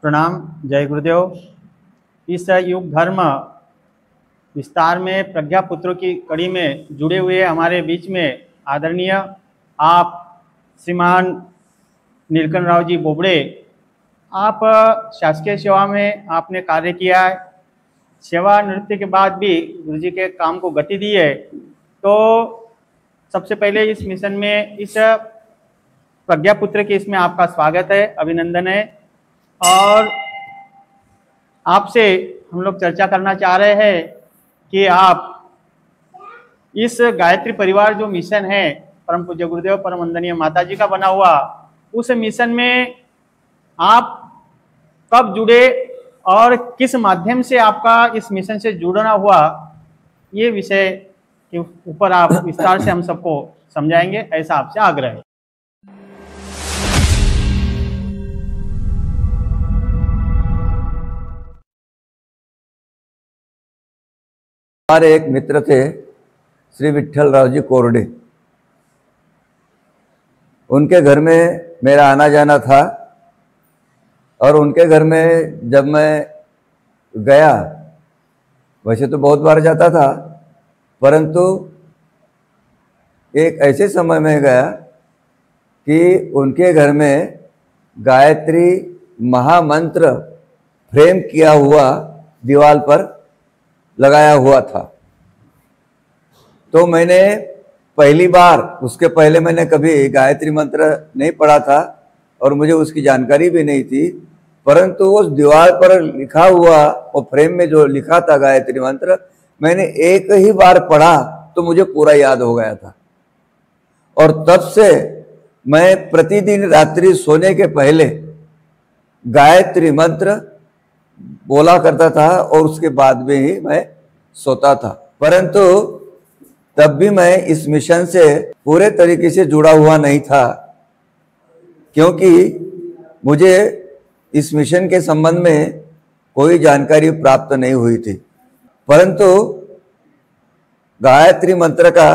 प्रणाम। जय गुरुदेव। इस युग धर्म विस्तार में प्रज्ञा पुत्रों की कड़ी में जुड़े हुए हमारे बीच में आदरणीय आप श्रीमान नीलकंठ राव जी बोबड़े, आप शासकीय सेवा में आपने कार्य किया है। सेवा नृत्य के बाद भी गुरु जी के काम को गति दी है। तो सबसे पहले इस मिशन में, इस प्रज्ञा पुत्र के इसमें आपका स्वागत है, अभिनंदन है। और आपसे हम लोग चर्चा करना चाह रहे हैं कि आप इस गायत्री परिवार जो मिशन है परम पूज्य गुरुदेव परम वंदनीय माता जी का बना हुआ, उस मिशन में आप कब जुड़े और किस माध्यम से आपका इस मिशन से जुड़ना हुआ, ये विषय के ऊपर आप विस्तार से हम सबको समझाएंगे, ऐसा आपसे आग्रह है। हमारे एक मित्र थे श्री विठल राव जी कोरडे। उनके घर में मेरा आना जाना था और उनके घर में जब मैं गया, वैसे तो बहुत बार जाता था, परंतु एक ऐसे समय में गया कि उनके घर में गायत्री महामंत्र फ्रेम किया हुआ दीवार पर लगाया हुआ था। तो मैंने पहली बार, उसके पहले मैंने कभी गायत्री मंत्र नहीं पढ़ा था और मुझे उसकी जानकारी भी नहीं थी, परंतु उस दीवार पर लिखा हुआ और फ्रेम में जो लिखा था गायत्री मंत्र, मैंने एक ही बार पढ़ा तो मुझे पूरा याद हो गया था। और तब से मैं प्रतिदिन रात्रि सोने के पहले गायत्री मंत्र बोला करता था और उसके बाद में ही मैं सोता था। परंतु तब भी मैं इस मिशन से पूरे तरीके से जुड़ा हुआ नहीं था, क्योंकि मुझे इस मिशन के संबंध में कोई जानकारी प्राप्त नहीं हुई थी। परंतु गायत्री मंत्र का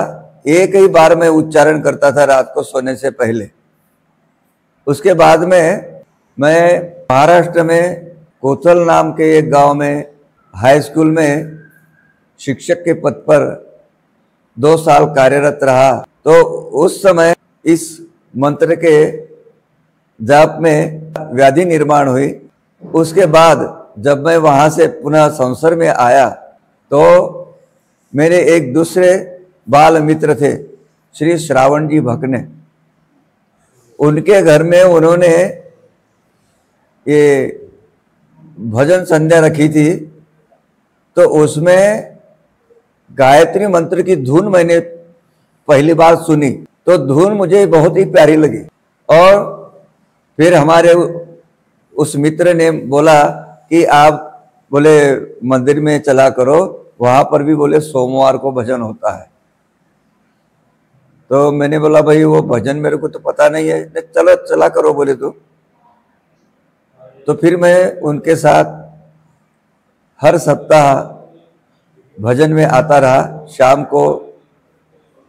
एक ही बार मैं उच्चारण करता था रात को सोने से पहले। उसके बाद में मैं महाराष्ट्र में कोथल नाम के एक गांव में हाई स्कूल में शिक्षक के पद पर 2 साल कार्यरत रहा। तो उस समय इस मंत्र के जाप में व्याधि निर्माण हुई। उसके बाद जब मैं वहां से पुनः संसार में आया तो मेरे एक दूसरे बाल मित्र थे श्री श्रावण जी भकने। उनके घर में उन्होंने ये भजन संध्या रखी थी, तो उसमें गायत्री मंत्र की धुन मैंने पहली बार सुनी तो धुन मुझे बहुत ही प्यारी लगी। और फिर हमारे उस मित्र ने बोला कि आप बोले मंदिर में चला करो, वहां पर भी बोले सोमवार को भजन होता है। तो मैंने बोला भाई वो भजन मेरे को तो पता नहीं है, चलो चला करो बोले तो फिर मैं उनके साथ हर सप्ताह भजन में आता रहा। शाम को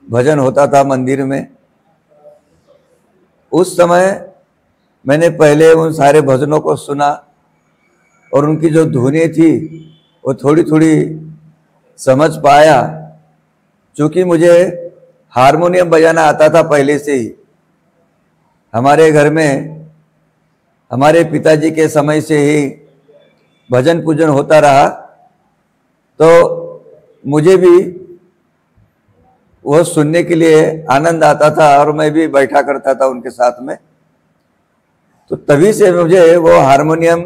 भजन होता था मंदिर में। उस समय मैंने पहले उन सारे भजनों को सुना और उनकी जो धुनें थी वो थोड़ी थोड़ी समझ पाया। चूँकि मुझे हारमोनियम बजाना आता था पहले से ही, हमारे घर में हमारे पिताजी के समय से ही भजन पूजन होता रहा, तो मुझे भी वो सुनने के लिए आनंद आता था और मैं भी बैठा करता था उनके साथ में। तो तभी से मुझे वो हारमोनियम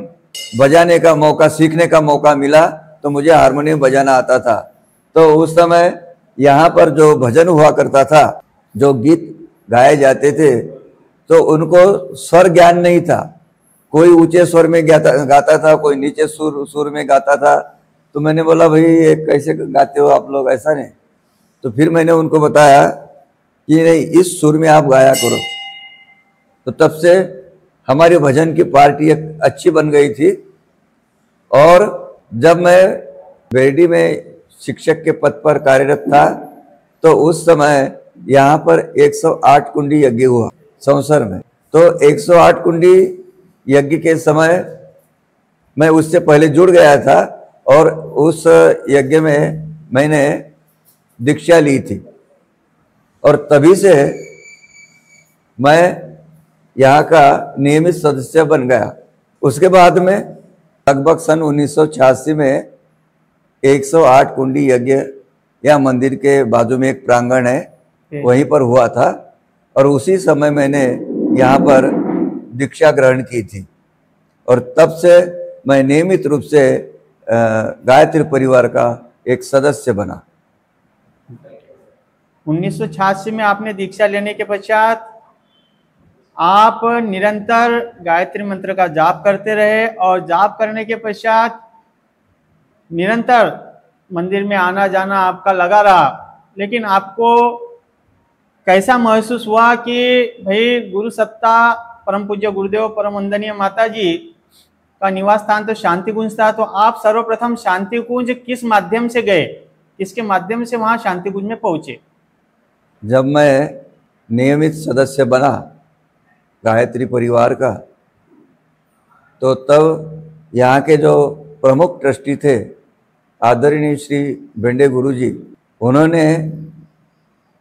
बजाने का मौका, सीखने का मौका मिला, तो मुझे हारमोनियम बजाना आता था। तो उस समय यहाँ पर जो भजन हुआ करता था, जो गीत गाए जाते थे, तो उनको स्वर ज्ञान नहीं था। कोई ऊंचे स्वर में गाता था, कोई नीचे सुर में गाता था। तो मैंने बोला भाई ये कैसे गाते हो आप लोग, ऐसा नहीं। तो फिर मैंने उनको बताया कि नहीं, इस सुर में आप गाया करो। तो तब से हमारी भजन की पार्टी एक अच्छी बन गई थी। और जब मैं बेरडी में शिक्षक के पद पर कार्यरत था, तो उस समय यहाँ पर 108 कुंडी यज्ञ हुआ संसार में। तो 108 कुंडी यज्ञ के समय मैं उससे पहले जुड़ गया था और उस यज्ञ में मैंने दीक्षा ली थी और तभी से मैं यहाँ का नियमित सदस्य बन गया। उसके बाद में लगभग सन 1986 में 108 कुंडी यज्ञ या मंदिर के बाजू में एक प्रांगण है, वहीं पर हुआ था और उसी समय मैंने यहाँ पर दीक्षा ग्रहण की थी और तब से मैं नियमित रूप से गायत्री परिवार का एक सदस्य बना। 1986 में आपने दीक्षा लेने के पश्चात आप निरंतर गायत्री मंत्र का जाप करते रहे और जाप करने के पश्चात निरंतर मंदिर में आना जाना आपका लगा रहा। लेकिन आपको कैसा महसूस हुआ कि भाई गुरु सत्ता परम पूज्य गुरुदेव परम वंदनीय माता जी का निवास स्थान तो शांति कुंज था, तो आप सर्वप्रथम शांति कुंज किस माध्यम से गए, किसके माध्यम से वहां शांति कुंज में पहुंचे? जब मैं नियमित सदस्य बना गायत्री परिवार का, तो तब यहाँ के जो प्रमुख ट्रस्टी थे आदरणीय श्री भेंडे गुरुजी, उन्होंने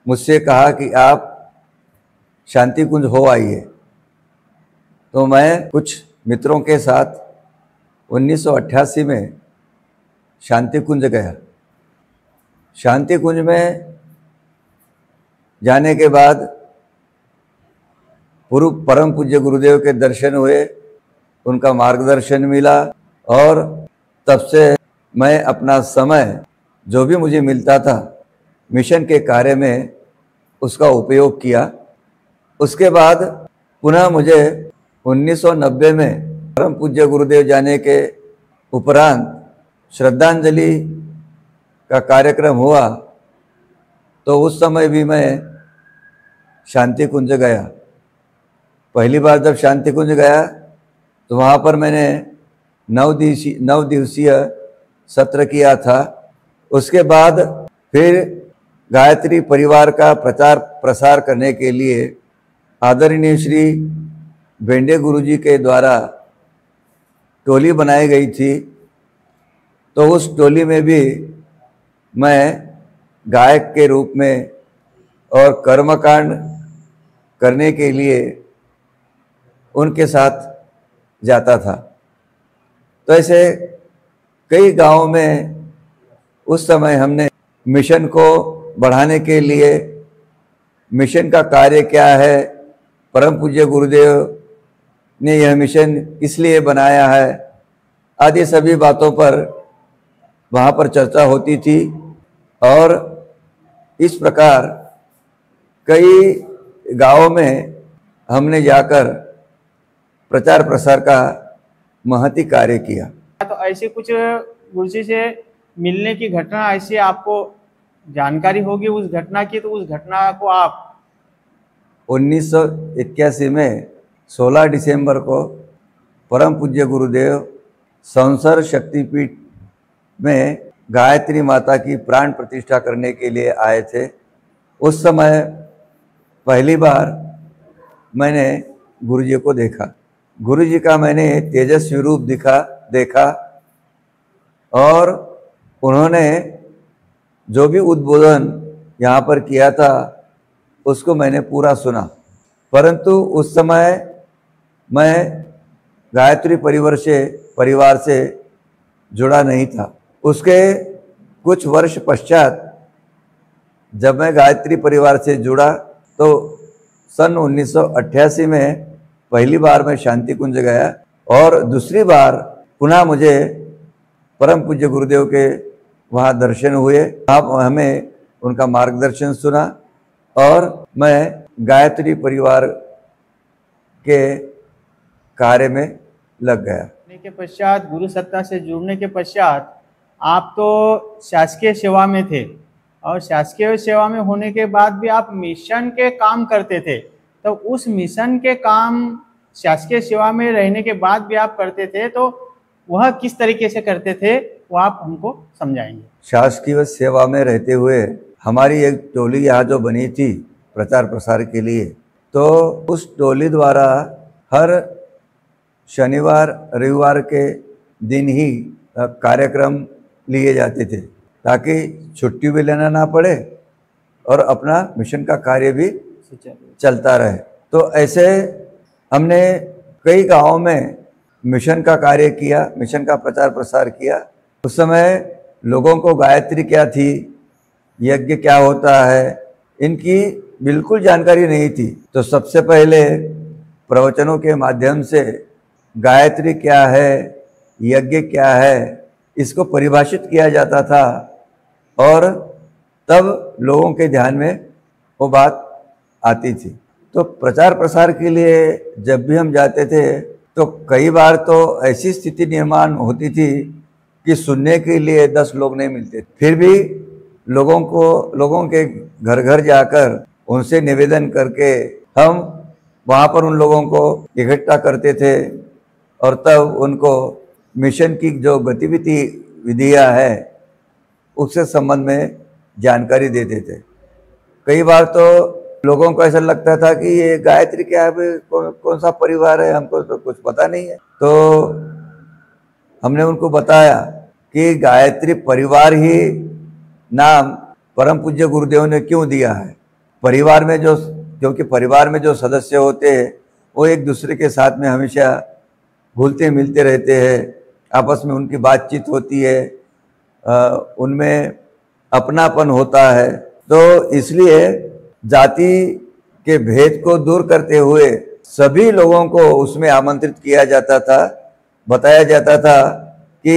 मुझसे कहा कि आप शांति कुंज हो आइए। तो मैं कुछ मित्रों के साथ 1988 में शांति कुंज गया। शांति कुंज में जाने के बाद पूर्व परम पूज्य गुरुदेव के दर्शन हुए, उनका मार्गदर्शन मिला और तब से मैं अपना समय जो भी मुझे मिलता था मिशन के कार्य में उसका उपयोग किया। उसके बाद पुनः मुझे 1990 में परम पूज्य गुरुदेव जाने के उपरांत श्रद्धांजलि का कार्यक्रम हुआ, तो उस समय भी मैं शांति कुंज गया। पहली बार जब शांति कुंज गया तो वहाँ पर मैंने 9 दिवसीय सत्र किया था। उसके बाद फिर गायत्री परिवार का प्रचार प्रसार करने के लिए आदरणीय श्री भेंडे गुरुजी के द्वारा टोली बनाई गई थी, तो उस टोली में भी मैं गायक के रूप में और कर्मकांड करने के लिए उनके साथ जाता था। तो ऐसे कई गांवों में उस समय हमने मिशन को बढ़ाने के लिए, मिशन का कार्य क्या है, परम पूज्य गुरुदेव ने यह मिशन इसलिए बनाया है, आदि सभी बातों पर वहाँ पर चर्चा होती थी और इस प्रकार कई गांवों में हमने जाकर प्रचार प्रसार का महती कार्य किया। तो ऐसे कुछ गुरुजी से मिलने की घटना ऐसी आपको जानकारी होगी उस घटना की, तो उस घटना को आप 1981 में 16 दिसंबर को परम पूज्य गुरुदेव संसर शक्तिपीठ में गायत्री माता की प्राण प्रतिष्ठा करने के लिए आए थे। उस समय पहली बार मैंने गुरुजी को देखा। गुरुजी का मैंने तेजस्वी रूप देखा और उन्होंने जो भी उद्बोधन यहाँ पर किया था उसको मैंने पूरा सुना, परंतु उस समय मैं गायत्री परिवार से जुड़ा नहीं था। उसके कुछ वर्ष पश्चात जब मैं गायत्री परिवार से जुड़ा तो सन 1988 में पहली बार मैं शांति कुंज गया और दूसरी बार पुनः मुझे परम पूज्य गुरुदेव के वहाँ दर्शन हुए। आप हमें उनका मार्गदर्शन सुना और मैं गायत्री परिवार के कार्य में लग गया। के पश्चात गुरु सत्ता से जुड़ने के पश्चात आप तो शासकीय सेवा में थे और शासकीय सेवा में होने के बाद भी आप मिशन के काम करते थे, तो उस मिशन के काम शासकीय सेवा में रहने के बाद भी आप करते थे, तो वह किस तरीके से करते थे वो आप हमको समझाएंगे? शासकीय सेवा में रहते हुए हमारी एक टोली यहाँ जो बनी थी प्रचार प्रसार के लिए, तो उस टोली द्वारा हर शनिवार रविवार के दिन ही कार्यक्रम लिए जाते थे ताकि छुट्टी भी लेना ना पड़े और अपना मिशन का कार्य भी चलता रहे। तो ऐसे हमने कई गांवों में मिशन का कार्य किया, मिशन का प्रचार प्रसार किया। उस समय लोगों को गायत्री क्या थी, यज्ञ क्या होता है, इनकी बिल्कुल जानकारी नहीं थी। तो सबसे पहले प्रवचनों के माध्यम से गायत्री क्या है, यज्ञ क्या है, इसको परिभाषित किया जाता था और तब लोगों के ध्यान में वो बात आती थी। तो प्रचार प्रसार के लिए जब भी हम जाते थे तो कई बार तो ऐसी स्थिति निर्माण होती थी कि सुनने के लिए 10 लोग नहीं मिलते। फिर भी लोगों के घर घर जाकर उनसे निवेदन करके हम वहाँ पर उन लोगों को इकट्ठा करते थे और तब उनको मिशन की जो विधियाँ है उससे संबंध में जानकारी देते थे। कई बार तो लोगों को ऐसा लगता था कि ये गायत्री क्या है, कौन सा परिवार है, हमको तो कुछ पता नहीं है। तो हमने उनको बताया कि गायत्री परिवार ही नाम परम पूज्य गुरुदेव ने क्यों दिया है। परिवार में क्योंकि परिवार में जो सदस्य होते हैं वो एक दूसरे के साथ में हमेशा घुलते मिलते रहते हैं, आपस में उनकी बातचीत होती है, उनमें अपनापन होता है। तो इसलिए जाति के भेद को दूर करते हुए सभी लोगों को उसमें आमंत्रित किया जाता था। बताया जाता था कि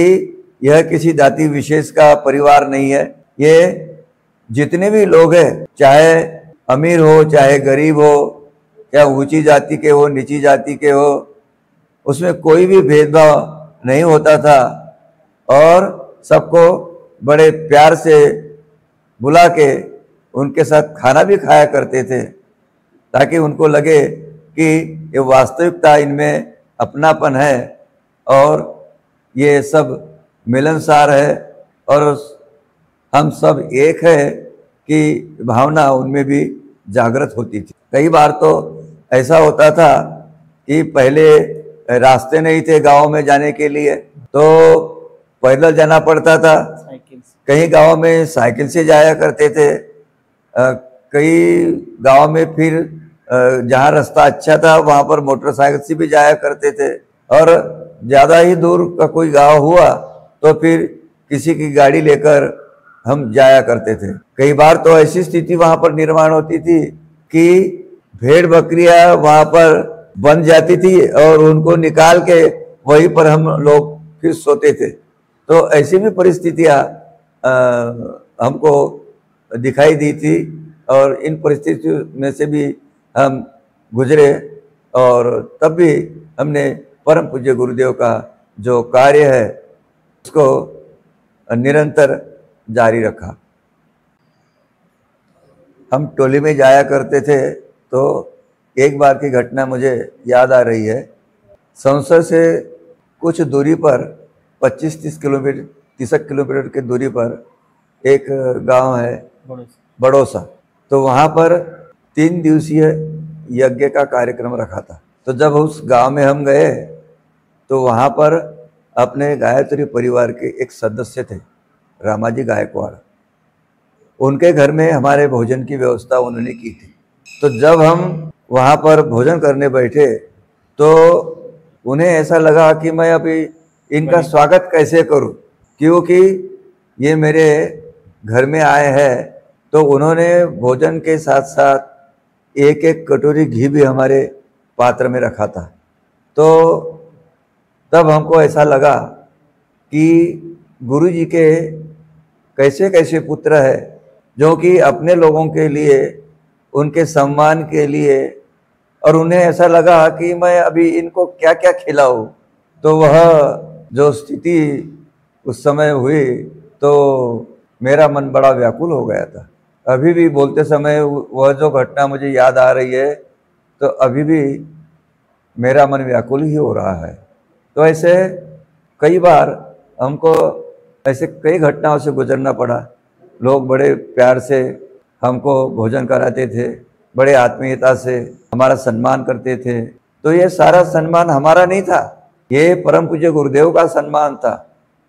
यह किसी जाति विशेष का परिवार नहीं है, ये जितने भी लोग हैं, चाहे अमीर हो चाहे गरीब हो, या ऊंची जाति के हो नीची जाति के हो, उसमें कोई भी भेदभाव नहीं होता था और सबको बड़े प्यार से बुला के उनके साथ खाना भी खाया करते थे ताकि उनको लगे कि ये वास्तविकता इनमें अपनापन है और ये सब मिलनसार है और हम सब एक है कि भावना उनमें भी जागृत होती थी। कई बार तो ऐसा होता था कि पहले रास्ते नहीं थे गांव में जाने के लिए, तो पैदल जाना पड़ता था। कई गांव में साइकिल से जाया करते थे, कई गांव में फिर जहाँ रास्ता अच्छा था वहाँ पर मोटरसाइकिल से भी जाया करते थे और ज़्यादा ही दूर का कोई गांव हुआ तो फिर किसी की गाड़ी लेकर हम जाया करते थे। कई बार तो ऐसी स्थिति वहाँ पर निर्माण होती थी कि भेड़ बकरियां वहाँ पर बन जाती थी और उनको निकाल के वहीं पर हम लोग फिर सोते थे। तो ऐसी भी परिस्थितियाँ हमको दिखाई दी थी और इन परिस्थितियों में से भी हम गुजरे और तब भी हमने परम पूज्य गुरुदेव का जो कार्य है उसको निरंतर जारी रखा। हम टोली में जाया करते थे तो एक बार की घटना मुझे याद आ रही है। संसद से कुछ दूरी पर 25-30 किलोमीटर की दूरी पर एक गांव है बड़ौसा। तो वहाँ पर 3 दिवसीय यज्ञ का कार्यक्रम रखा था। तो जब उस गांव में हम गए तो वहाँ पर अपने गायत्री परिवार के एक सदस्य थे, रामाजी गायकवाड़। उनके घर में हमारे भोजन की व्यवस्था उन्होंने की थी। तो जब हम वहाँ पर भोजन करने बैठे तो उन्हें ऐसा लगा कि मैं अभी इनका स्वागत कैसे करूं, क्योंकि ये मेरे घर में आए हैं। तो उन्होंने भोजन के साथ साथ एक एक कटोरी घी भी हमारे पात्र में रखा था। तो तब हमको ऐसा लगा कि गुरु जी के कैसे कैसे पुत्र है जो कि अपने लोगों के लिए, उनके सम्मान के लिए, और उन्हें ऐसा लगा कि मैं अभी इनको क्या क्या खिलाऊं। तो वह जो स्थिति उस समय हुई तो मेरा मन बड़ा व्याकुल हो गया था। अभी भी बोलते समय वह जो घटना मुझे याद आ रही है तो अभी भी मेरा मन व्याकुल ही हो रहा है। तो ऐसे कई बार हमको ऐसे कई घटनाओं से गुजरना पड़ा। लोग बड़े प्यार से हमको भोजन कराते थे, बड़े आत्मीयता से हमारा सम्मान करते थे। तो ये सारा सम्मान हमारा नहीं था, ये परम पूज्य गुरुदेव का सम्मान था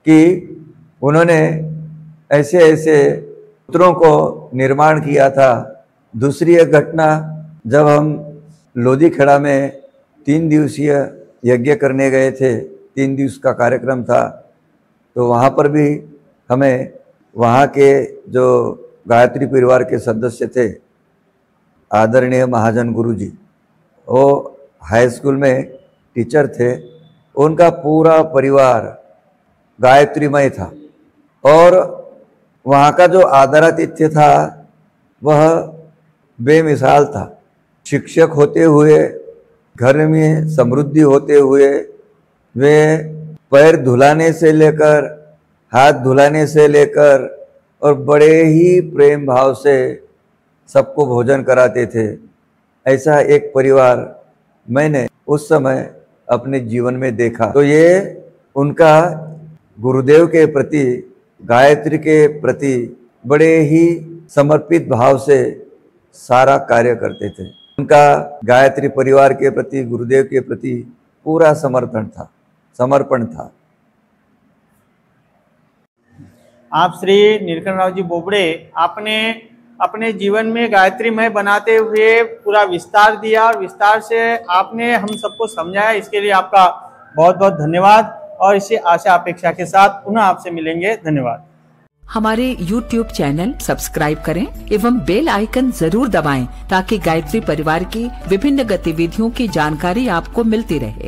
कि उन्होंने ऐसे ऐसे पुत्रों को निर्माण किया था। दूसरी एक घटना, जब हम लोधी खेड़ा में 3 दिवसीय यज्ञ करने गए थे, 3 दिवस का कार्यक्रम था, तो वहाँ पर भी हमें वहाँ के जो गायत्री परिवार के सदस्य थे, आदरणीय महाजन गुरुजी, वो हाई स्कूल में टीचर थे, उनका पूरा परिवार गायत्रीमय था। और वहाँ का जो आदरातिथ्य था वह बेमिसाल था। शिक्षक होते हुए, घर में समृद्धि होते हुए, वे पैर धुलाने से लेकर, हाथ धुलाने से लेकर और बड़े ही प्रेम भाव से सबको भोजन कराते थे। ऐसा एक परिवार मैंने उस समय अपने जीवन में देखा। तो ये उनका गुरुदेव के प्रति, गायत्री के प्रति बड़े ही समर्पित भाव से सारा कार्य करते थे। उनका गायत्री परिवार के प्रति, गुरुदेव के प्रति पूरा समर्पण था। आप श्री नीलकंठ जी बोबड़े, आपने अपने जीवन में गायत्रीमय बनाते हुए पूरा विस्तार दिया, विस्तार से आपने हम सबको समझाया। इसके लिए आपका बहुत बहुत धन्यवाद और इसी आशा अपेक्षा के साथ पुनः आपसे मिलेंगे। धन्यवाद। हमारे YouTube चैनल सब्सक्राइब करें एवं बेल आइकन जरूर दबाएं ताकि गायत्री परिवार की विभिन्न गतिविधियों की जानकारी आपको मिलती रहे।